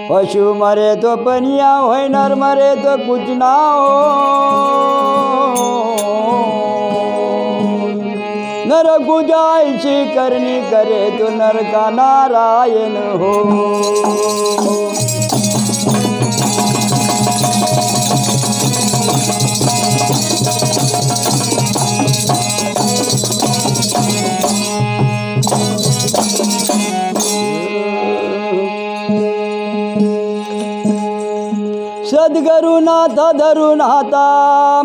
पशु मरे तो पनिया होय, नर मरे तो कुछ ना हो। नर गुजाइशी करनी करे तो नर का नारायण हो। सद्गुरुनाथ धरुनाथा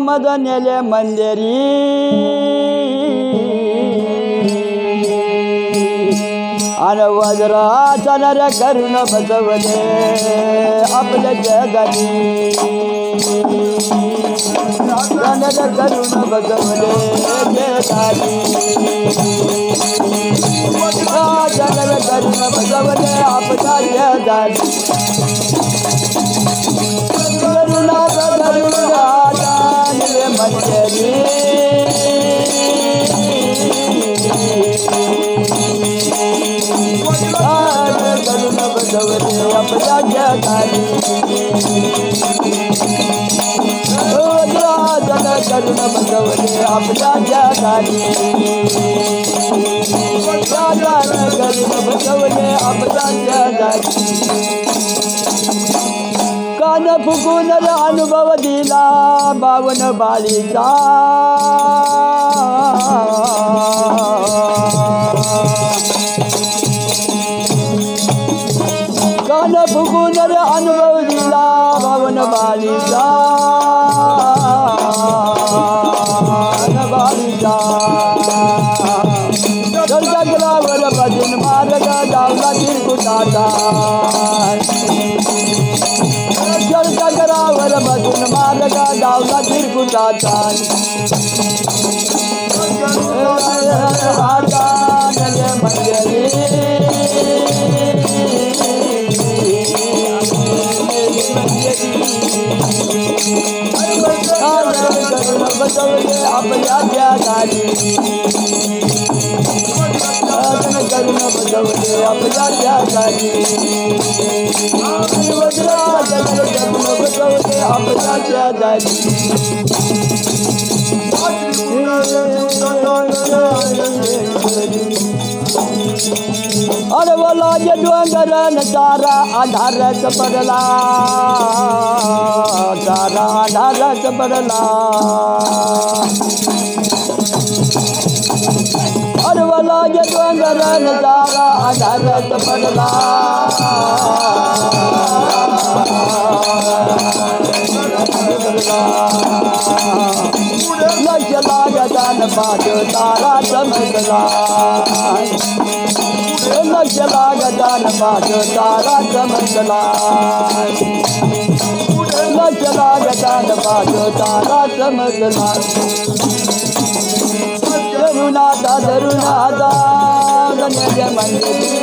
मद नेले मंदिरी। अन वज्राचा नर करून बसवले आपल्या जगानी। नर करून बसवले जगानी। नर करून बसवले आपल्या जगानी। करुणाथ धरुनाथा नेले मंदिरी। करुण बसवले आपल्या जगानी। करुण बसवले आपल्या जगानी। करुण बसवले आपल्या जगानी। कान फुकून अनुभव दिला बावन बाळीचा। कान फुकून अनुभव दिला बावन बाळीचा। जगलावर भजन मार्ग डावला तिरकुटाचा। जगरावर भजन मार्ग डावला तिरकुटाचा। नेले मंदिरी। बसवले आपल्या जगानी। करुण बसवले आपल्या जगानी। करुण बसवले आपल्या जगानी। अरे बोला जे डोंगर नजारा आधारच पडला। तारा आधारच पडला। अरे बोला जे डोंगर नजारा आधारच पडला। लक्ष लागतान पाहतो तारा चमकला। लक्ष लागतान पाहतो तारा चमकला। लक्ष लागतान पाहतो तारा चमकला। धरुनाथा धरुनाथा नेले मंदिरी।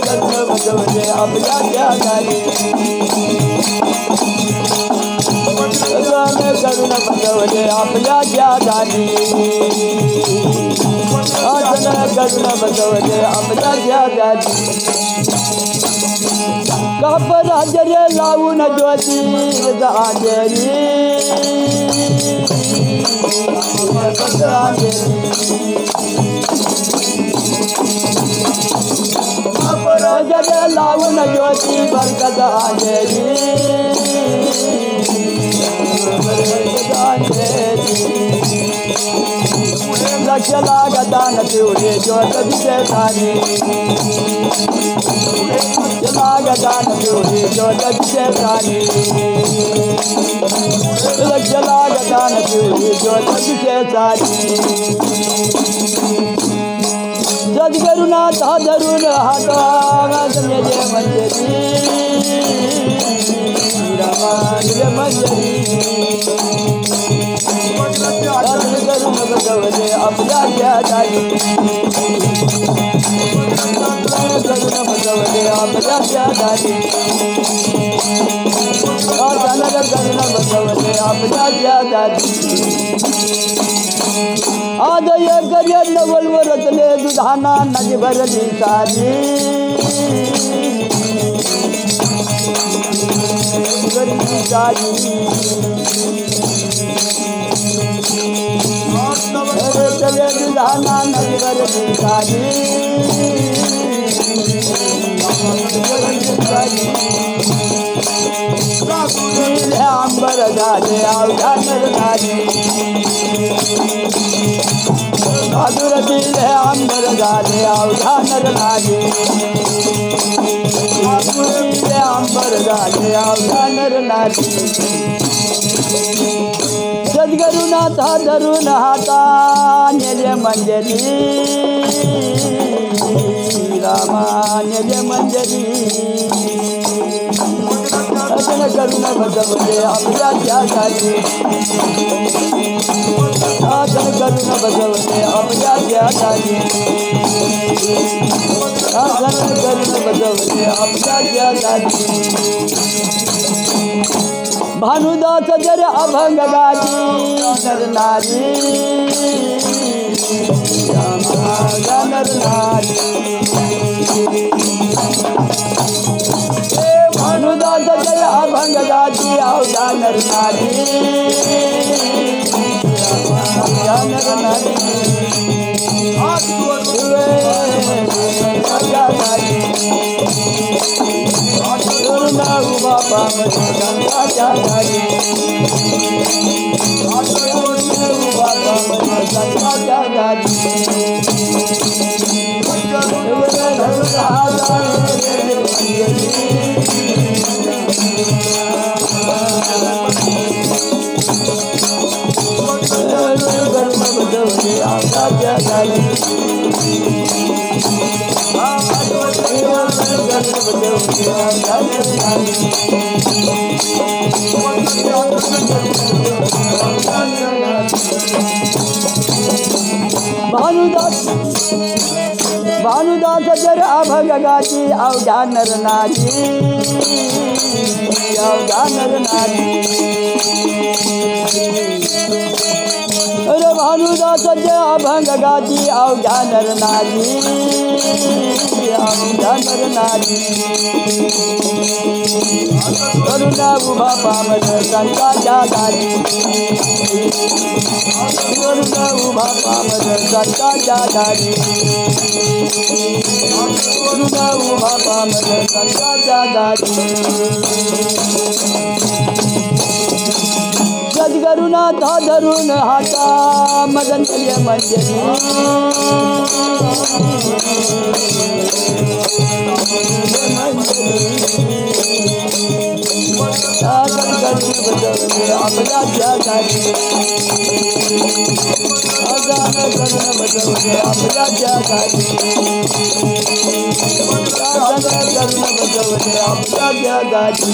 करुण बसवले आपल्या जगानी। करुण बसवले आपल्या जगानी। करुण बसवले आपल्या जगानी। कापराजरे लावून ज्योती जाजेरी। कापराजरे लावून ज्योती बरकत आजेरी। लक्ष लागतान पिवळे ज्योत दिसेतानी। लागतान पिवळे ज्योत दिसेतानी। लक्ष लागतान पिवळे ज्योत दिसेतानी। सद्गुरुनाथा धरून हात नेले मंदिरी। नेले मंदिरी। करुण बसवले आपल्या जगानी। करुण बसवले आपल्या जगानी। करुण बसवले आपल्या दाती आज एक नवलवर रचले दुधाना नदी भरली सारी भरली सारी रचले दुधाना नदी भरली सारी अंबर झाले अवघ्या नरनारी साधुर दिले अंबर झाले अवघ्या नरनारी दिले अंबर झाले अवघ्या नरनारी सद्गुरुनाथ धरून हाता नेले मंजरी रामा नेले मंजरी रचन करुण बसवले आपल्या त्यागाची रचन करुण बसवले आपल्या त्यागाची रचन करुण बसवले आपल्या त्यागाची भानुदास जर अभंग गाजी नरनारी नरनारी भानुदास जय अभंग गाजी अवघ्या नरनारी नरनारी उभा पामच्या झाली उभा पामच्या झाली भानुदास जर अभंग गाजी अवघ्या नरनारी अवघ्या नरनारी अरे भानुदास जय अभंग गाजी अवघ्या नरनारी अवघ्या नरनारी करुणा उभा पामल संताच्या दारी करुणा उभा पामल संताच्या दारी करुणा उभा पामल संताच्या दारी सद्गुरुनाथ धरून हाता मदन केले मंजरी आपल्या त्यागाची करुण बसवले आपल्या त्यागाची करुण बसवले आपल्या त्यागाची